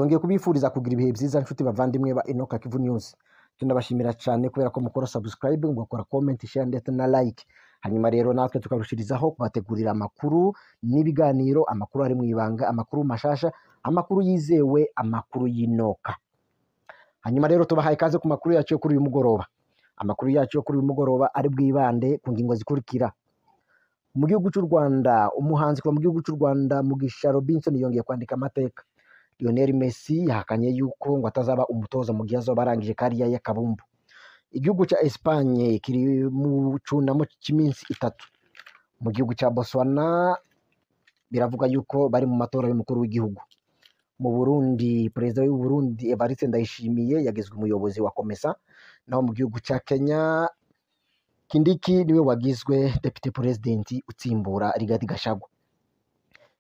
twongeye kubifuriza kugira ibihe byiza nshuti bavandimwe ba Enoka Kivu News. Tunabashimira cyane kubera ko mukora subscribe, mugakora comment, share ndetse na like. Hanyuma rero natwe tukarushirizaho kubategurira amakuru n'ibiganiro, amakuru ari mu ibanga, amakuru mashasha, amakuru yizewe, amakuru y'Inoka. Hanyuma rero tubahaye ikaze ku makuru yacu yo kuri uyu mugoroba. Amakuru yacu yo kuri uyu mugoroba ari bwibande ku ngingo zikurikira. Mu gihugu cy'u Rwanda, umuhanzi kuva mu gihugu cy'u Rwanda Mugisha Robinson yongeye kwandika amateka. Lionel Messi yahakanye yuko ngo atazaba umutoza mu gihe azoba arangije kariya y'akabumbu. Igihugu cya Espagne kiri mu cunamo cy'iminsi 3. Mu gihugu cya Botswana biravuga yuko bari mu matora y'umukuru w'igihugu. Mu Burundi, perezida w'u Burundi Evariste Ndayishimiye yagizwe umuyobozi wa Komesa. Naho mu gihugu cya Kenya Kindiki niwe wagizwe deputy president utsimbura Rigathi Gachagua.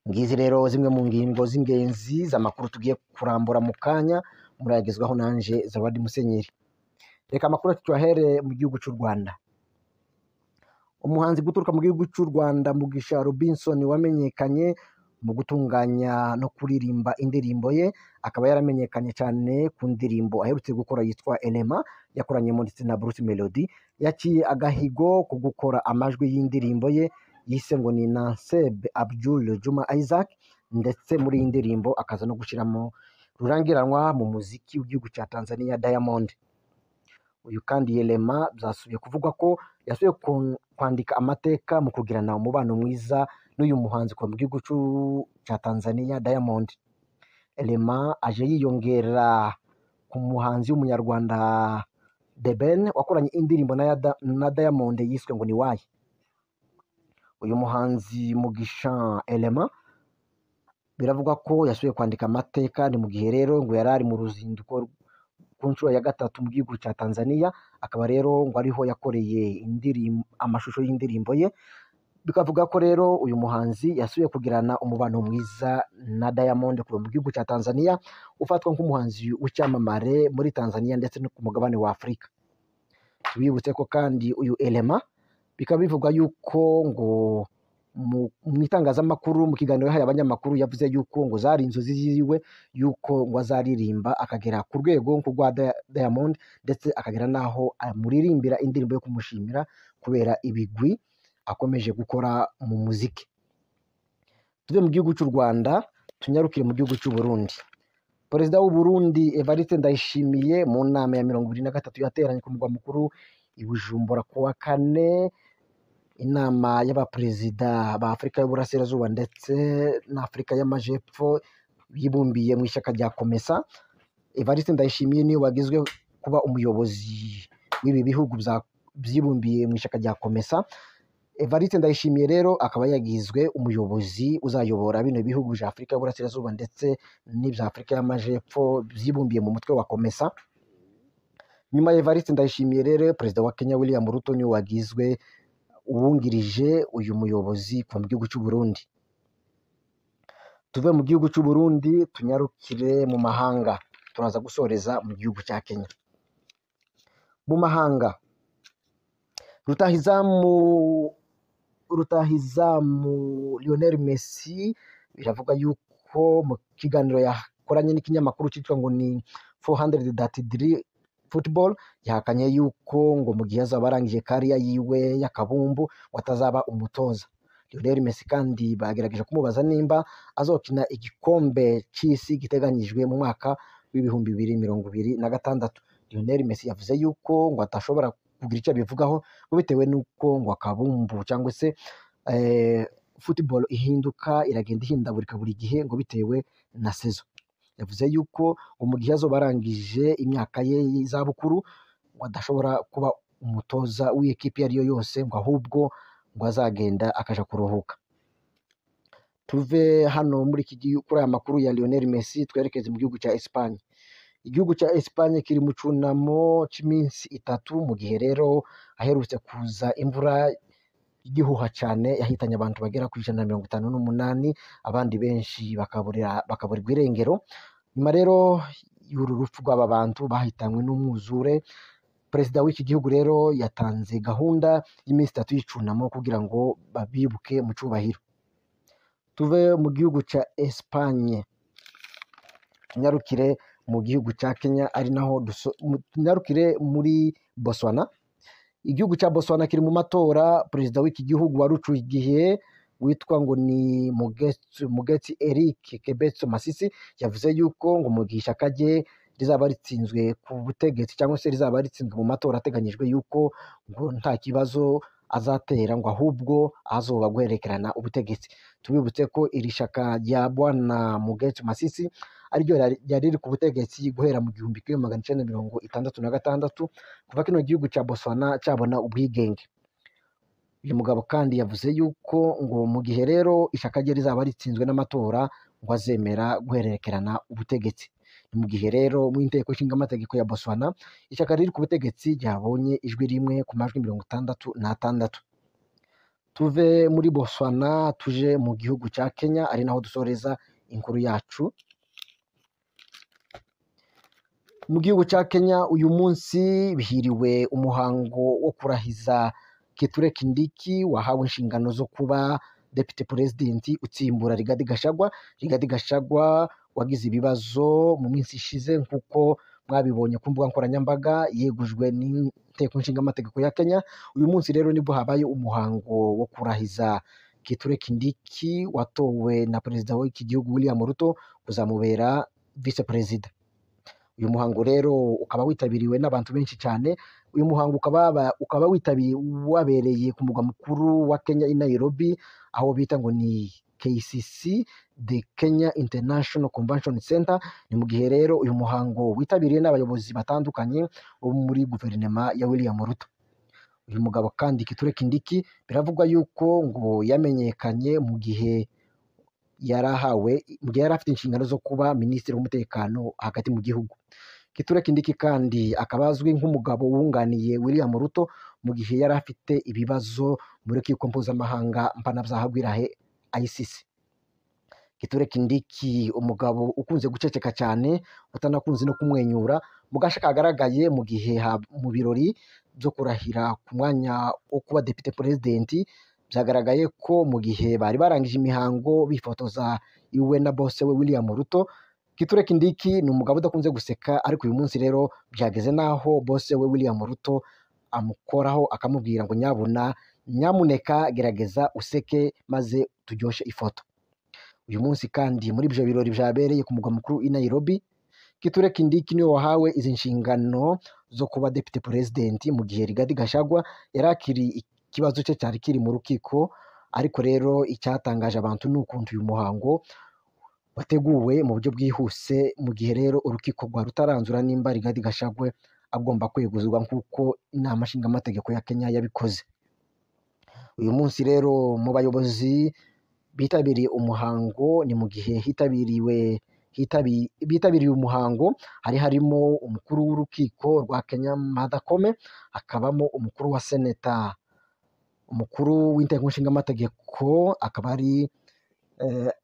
Ngizi rero zimwe mu ngingo z'ingenzi z'amakuru tugiye kurambura mu kanya, murayagezwaho nanje Zawadi Musenyeri. Reka amakuru tuyahere mu gihugu cy'u Rwanda. Umuhanzi guturuka mu gihugu cy'u Rwanda Mugisha Robinson wamenyekanye mu gutunganya no kuririmba indirimbo ye, akaba yaramenyekanye cyane ku ndirimbo aherutse gukora yitwa Elema, yakoranyemo ndetse na Bruce Melody. Yaciye agahigo ku gukora amajwi y'indirimbo ye yise ngo ni Nanseb Abdul Juma Isaac, ndetse muri iyi ndirimbo akaza no gushyiramo rurangiranwa mu muziki w'igihugu cya Tanzania Diamond. Uyu kandi Elema byasubiye kuvuga ko yasubiye kwandika amateka mu kugirana umubano mwiza n'uyu muhanzi kuva mu gihugu cya Tanzania Diamond. Elema aje yiyongera ku muhanzi w'umunyarwanda The Ben wakoranye indirimbo na Diamond yiswe ngo ni Why. Uyu muhanzi Mugisha Elema biravuga ko yasubiye kwandika amateka, ni mu gihe rero ngo yari ari mu ruzinduko ku nshuro ya 3 mu gihugu cya Tanzania, akaba rero ngo ariho yakoreye amashusho y'indirimbo ye. Bikavuga ko rero uyu muhanzi yasubiye kugirana umubano mwiza na Diamond kuva mu gihugu cya Tanzania, ufatwa nk'umuhanzi w'icyamamare muri Tanzania ndetse no ku mugabane wa Afurika. Tubibutse ko kandi uyu Elema bikaba bivuga yuko ngo mu itangazamakuru mu kiganiro yahaye abanyamakuru yavuze yuko ngo zari inzozi ziwe yuko ngo azaririmba akagera ku rwego rwa Diamond, ndetse akagera naho amuririmbira indirimbo yo kumushimira kubera ibigwi akomeje gukora mu muziki. Tuve mu gihugu cy'u Rwanda tunyarukire mu gihugu cy'u Burundi. Perezida w'u Burundi Evariste Ndayishimiye mu nama ya 23 yateranye ku mugwa mukuru i Bujumbura ku wa 4, inama y'abaperezida ba Afurika y'Uburasirazuba ndetse na Afurika y'Amajepfo bibumbiye mu ishyaka rya Komesa. Evariste Ndayishimiye niwe wagizwe kuba umuyobozi w'ibi bihugu byibumbiye mu ishyaka rya Komesa. Evariste Ndayishimiye rero akaba yagizwe umuyobozi uzayobora bino bihugu bya Afurika y'Uburasirazuba ndetse n'ibya Afurika y'Amajepfo byibumbiye mu mutwe wa Komesa. Nyuma ya Evariste Ndayishimiye rero perezida wa Kenya William Ruto niwe wagizwe uwungirije uyu muyobozi kuva mu gihugu cy'u Burundi. Tuve mu gihugu cy'u Burundi tunyarukire mu mahanga, turaza gusoreza mu gihugu cya Kenya. Mu mahanga, rutahizamu Lionel Messi biravuga yuko mu kiganiro yakoranye n'ikinyamakuru cyitwa ngo ni 400 Football yahakanye yuko ngo mu gihe azaba arangije kariya yiwe y'akabumbu watazaba umutoza. Lionel Messi kandi bagerageje kumubaza nimba azokina igikombe cy'isi giteganyijwe mu mwaka w'ibihumbi 2026. Lionel Messi yavuze yuko ngo atashobora kugira icyo bivugaho bitewe nuko ngo akabumbu cyangwa se football ihinduka, iragenda ihindagurika buri gihe ngo bitewe na sezo. Yavuze yuko ngo mu gihe azoba arangije imyaka ye y'izabukuru ngo adashobora kuba umutoza w'ikipe iyo ari yo yose, ngo ahubwo ngo azagenda akaja kuruhuka. Tuve hano muri kuri aya makuru ya Lionel Messi twerekeze mu gihugu cya Espagne. Igihugu cya Espagne kiri mu cunamo cy'iminsi 3 mu gihe rero aherutse kuza imvura igihuha cyane yahitanye abantu bagera ku 158, abandi benshi bakaburirwa irengero. Nyuma rero y'uru rupfu rw'aba bantu bahitanywe n'umwuzure, perezida w'iki gihugu rero yatanze gahunda y'iminsi 3 y'icunamo kugira ngo babibuke mu cyubahiro. Tuve mu gihugu cya Espagne tunyarukire mu gihugu cya Kenya ari naho tunyarukire muri Botswana. Igihugu cya Botswana kiri mu matora. Perezida w'iki gihugu wari ucuye igihe witwa ngo ni Mugeti Eric Kebetso Masisi yavuze yuko ngo mu gihe ishyaka rye rizaba ritsinzwe ku butegetsi cyangwa se rizaba ritsinzwe mu matora ateganyijwe yuko ngo nta kibazo azatera ngo ahubwo azoba guherekerana ubutegetsi. Tubibutse ko iri shyaka rya Bwana Mugeti Masisi ariryo ryari riri ku butegetsi guhera mu 1966 kuva kino gihugu cya Botswana cyabona ubwigenge. Uyu mugabo kandi yavuze yuko ngo mu gihe rero ishyaka rye rizaba ritsinzwe n'amatora ngo azemera guhererekerana ubutegetsi. Ni mu gihe rero mu inteko ishinga amategeko ya Botswana ishyaka riri ku butegetsi ryabonye ijwi rimwe ku majwi 66. Tuve muri Botswana tuje mu gihugu cya Kenya ari naho dusoreza inkuru yacu. Mu gihugu cya Kenya uyu munsi bihiriwe umuhango wo kurahiza Kithure Kindiki wahawe inshingano zo kuba Deputy President utsimbura Rigathi Gachagua. Rigathi Gachagua wagize ibibazo mu minsi ishize nk'uko mwabibonye ku mbuga nkoranyambaga, yegujwe n'inteko nshinga amategeko ya Kenya. Uyu munsi rero nibwo habaye umuhango wo kurahiza Kithure Kindiki watowe na perezida w'iki gihugu William Ruto kuzamubera vice perezida. Uyu muhango rero ukaba witabiriwe n'abantu benshi cyane. Uyu muhango ukaba wabereye ku mugwa mukuru wa Kenya i Nairobi, aho bita ngo ni KCC, the Kenya International Convention Center. Ni mu gihe rero uyu muhango witabiriye n'abayobozi batandukanye bo muri guverinoma ya William Ruto. Uyu mugabo kandi Kithure Kindiki biravugwa yuko ngo yamenyekanye mu gihe yari afite inshingano zo kuba minisitiri w'umutekano hagati mu gihugu. Kithure Kindiki kandi akaba azwi nk'umugabo wunganiye William Ruto mu gihe yari afite ibibazo mu rukiko mpuzamahanga mpanabyaha rw'Irahe ICC. Kithure Kindiki umugabo ukunze guceceka cyane, utanakunze no kumwenyura, mu gace kagaragaye mu gihe mu birori byo kurahira ku mwanya wo kuba Deputy President. Byagaragaye ko mu gihe bari barangije imihango bifotoza iwe na boss we William Ruto, Kithure Kindiki ni umugabo udakunze guseka, ariko uyu munsi rero byageze naho boss we William Ruto amukoraho akamubwira ngo nyamuneka gerageza useke maze turyoshe ifoto. Uyu munsi kandi muri ibyo birori byabereye ku mugwa mukuru i Nairobi, Kithure Kindiki niwe wahawe izi nshingano zo kuba Deputy President mu gihe Rigathi Gachagua yari akiri ikibazo cye cyari kiri mu rukiko. Ariko rero icyatangaje abantu ni ukuntu uyu muhango wateguwe mu buryo bwihuse, mu gihe rero urukiko rwa rutaranzura nimba Rigathi Gachagua agomba kweguzwa nk'uko inama nshingamategeko ya Kenya yabikoze. Uyu munsi rero mu bayobozi bitabiriye umuhango, ni mu gihe bitabiriye umuhango harimo umukuru w'urukiko rwa Kenya Martha Koome, hakabamo umukuru wa seneta, umukuru w'inteko nshingamategeko akaba ari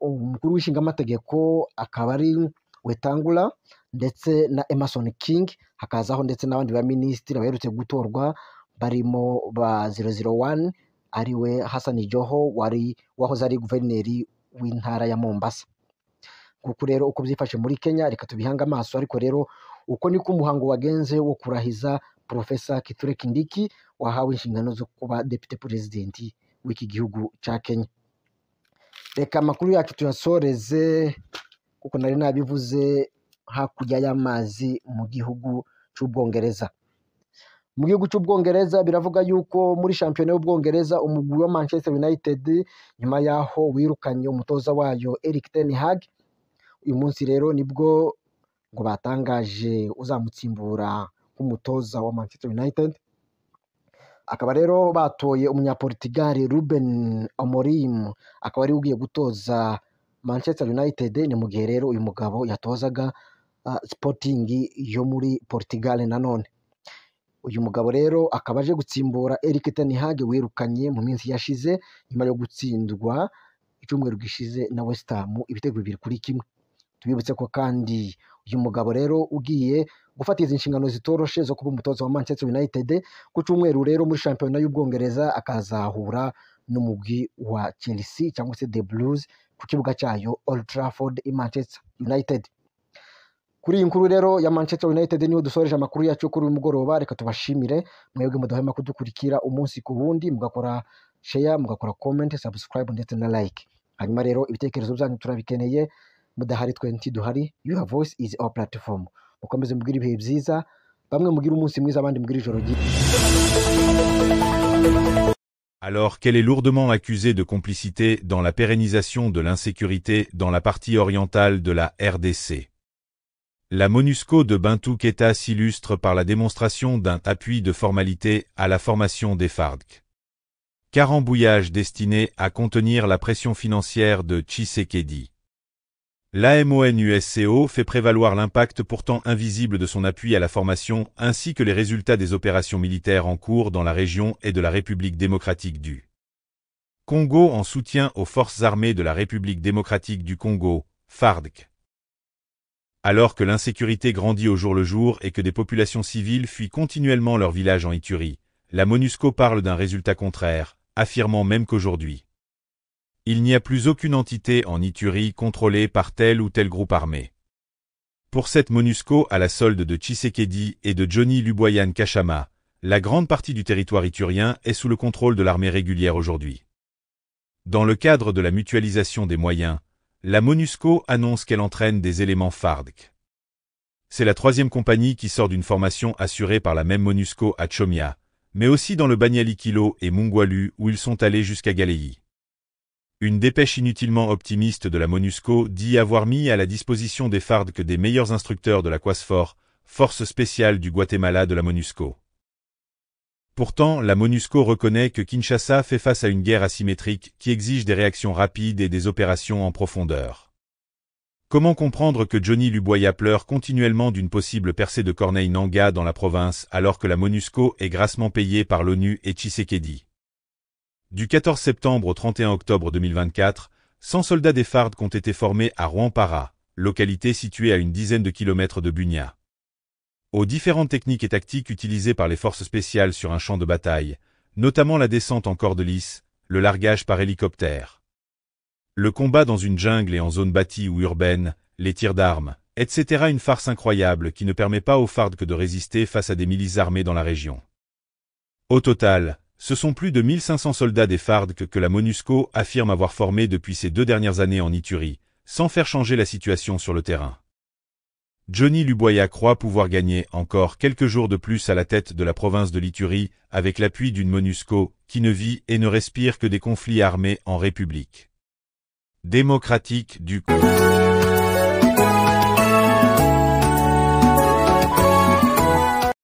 umukuru w'ishingamategeko akaba ari Wetangula ndetse na Emerson King, hakazaho ndetse n'abandi ba minisitiri baherutse gutorwa barimo ba 001 ariwe Hassan Joho wahoze ari guverineri w'intara ya Mombasa. Kuko rero uko byifashe muri Kenya reka tubihanga amaso, ariko rero uko niko umuhango wagenze wo kurahiza Professor Kithure Kindiki wahawe inshingano zo kuba Deputy President w'iki gihugu cya Kenya. Reka amakuru yacu tuyasoreze kuko nari nabivuze hakurya y'amazi mu gihugu cy'Ubwongereza. Mu gihugu cy'Ubwongereza biravuga yuko muri shampiyona y'Ubwongereza umugwi wa Manchester United nyuma yaho wirukanye umutoza wayo Erik ten Hag, uyu munsi rero nibwo ngo batangaje uzamutsimbura nk'umutoza wa Manchester United. Akaba rero batoye umunyaportugal Ruben Amorim, akaba ari ugiye gutoza Manchester United. Ni mu gihe rero uyu mugabo yatozaga Sporting yo muri Portugal. Nanone uyu mugabo rero akaba aje gutsimbura Erik ten Hag wirukanye mu minsi yashize nyuma yo gutsindwa icyumweru gishize na West Ham ibitego 2-1. Tubibutse ko kandi uyu mugabo rero ugiye gufata izi nshingano zitoroshe zo kuba umutoza wa Manchester United ku cyumweru rero muri shampiyona y'Ubwongereza akazahura n'umugwi wa Chelsea cyangwa se The Blues ku kibuga cyayo Old Trafford i Manchester United. Kuri iyi nkuru rero ya Manchester United niho dusoreje amakuru yacu kuri uyu mugoroba. Reka tubashimire mwebwe mudahwema kudukurikira umunsi ku wundi, mugakora share, mugakora comment, subscribe ndetse na like. Hanyuma rero ibitekerezo byanyu turabikeneye, mudahari twe ntiduhari. Your voice is our platform. Mukomeze mubwire ibihe byiza, bamwe mugire umunsi mwiza, abandi mugire ijoro ryiza. Alors qu'elle est lourdement accusée de complicité dans la pérennisation de l'insécurité dans la partie orientale de la RDC. La MONUSCO de Bintou Keïta s'illustre par la démonstration d'un appui de formalité à la formation des FARDC. Carambouillage destiné à contenir la pression financière de Tshisekedi. L'AMONUSCO fait prévaloir l'impact pourtant invisible de son appui à la formation ainsi que les résultats des opérations militaires en cours dans la région et de la République démocratique du Congo en soutien aux forces armées de la République démocratique du Congo, FARDC. Alors que l'insécurité grandit au jour le jour et que des populations civiles fuient continuellement leurs villages en Ituri, la MONUSCO parle d'un résultat contraire, affirmant même qu'aujourd'hui, il n'y a plus aucune entité en Ituri contrôlée par tel ou tel groupe armé. Pour cette MONUSCO à la solde de Tshisekedi et de Johnny Luboyan Kachama, la grande partie du territoire iturien est sous le contrôle de l'armée régulière aujourd'hui. Dans le cadre de la mutualisation des moyens, la MONUSCO annonce qu'elle entraîne des éléments FARDC. C'est la troisième compagnie qui sort d'une formation assurée par la même MONUSCO à Chomia, mais aussi dans le Banyali-Kilo et Mungwalu où ils sont allés jusqu'à Galeï. Une dépêche inutilement optimiste de la MONUSCO dit avoir mis à la disposition des FARDC des meilleurs instructeurs de la QUASFOR, force spéciale du Guatemala de la MONUSCO. Pourtant, la MONUSCO reconnaît que Kinshasa fait face à une guerre asymétrique qui exige des réactions rapides et des opérations en profondeur. Comment comprendre que Johnny Luboya pleure continuellement d'une possible percée de Corneille Nangaa dans la province alors que la MONUSCO est grassement payée par l'ONU et Tshisekedi? Du 14 septembre au 31 octobre 2024, 100 soldats des FARDC ont été formés à Rwampara, localité située à une dizaine de kilomètres de Bunia. Aux différentes techniques et tactiques utilisées par les forces spéciales sur un champ de bataille, notamment la descente en corde lisse, le largage par hélicoptère, le combat dans une jungle et en zone bâtie ou urbaine, les tirs d'armes, etc. Une farce incroyable qui ne permet pas aux FARDC de résister face à des milices armées dans la région. Au total, ce sont plus de 1500 soldats des FARDC que la MONUSCO affirme avoir formés depuis ces 2 dernières années en Ituri, sans faire changer la situation sur le terrain. Johnny Luboya croit pouvoir gagner encore quelques jours de plus à la tête de la province de l'Ituri avec l'appui d'une MONUSCO qui ne vit et ne respire que des conflits armés en République démocratique du Congo.